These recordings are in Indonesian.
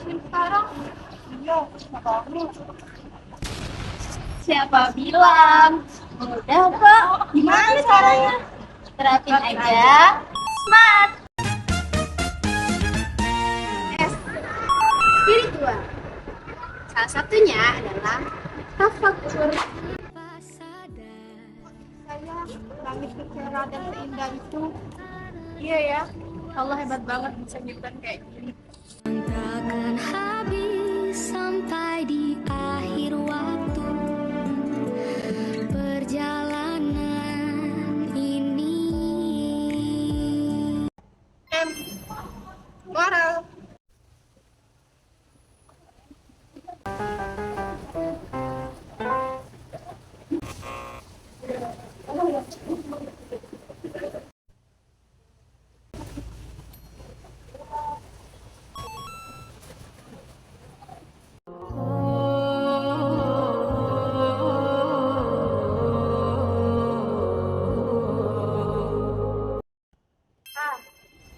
muslim sekarang. Iya, banget. Siapa bilang? Mudah kok. Gimana caranya? Terapin aja. Smart. S. Spiritual. Salah satunya adalah tafakur. Saya langit bercerah dan seindah itu. Iya ya, Allah hebat banget bisa nyiptain kayak gini. Takkan habis sampai di akhir waktu perjalanan ini. M. Moral.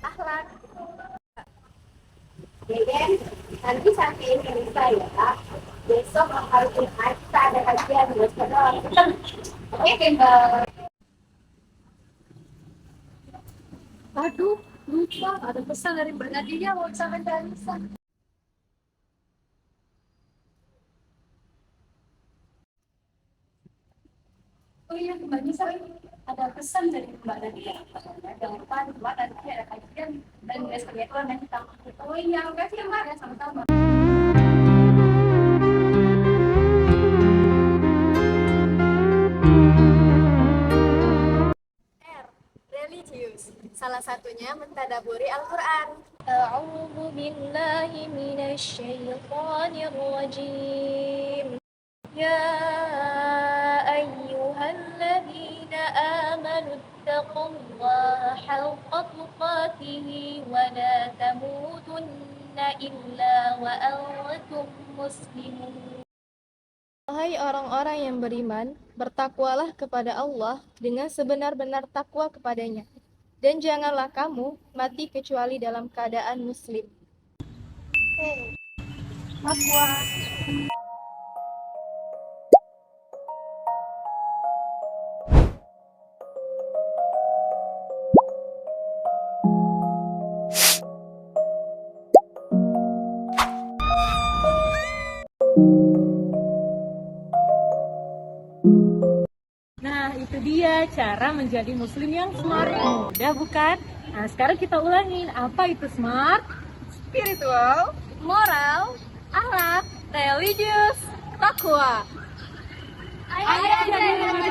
Akhlak. Deden, nanti sampai Indonesia ya. Besok hari Jumat kita ada kajian buat sekolah. Oke, Kembal. Aduh, lupa ada pesan dari Mbak Nadia mau sampai Danisa. Oh iya, Mbak Nisa, ada pesan dari Mbak Nadia. Jangan lupa Mbak nanti ada kajian dan besok itu nanti tamu. Oh iya, makasih ya Mbak, ya sama-sama. Religius, salah satunya mentadaburi Al-Quran. A'udzu billahi minasyaitonir rajim. Ya ayyuhalladzina amanu taqullaha haqqa tuqatih wa la tamutunna illa wa antum muslimun. Wahai orang-orang yang beriman, bertakwalah kepada Allah dengan sebenar-benar takwa kepadanya. Dan janganlah kamu mati kecuali dalam keadaan muslim. Takwa. Nah, itu dia cara menjadi muslim yang smart. Mudah bukan? Nah, sekarang kita ulangin. Apa itu smart? Spiritual. Moral, Akhlak, religius, takwa. ayo jadi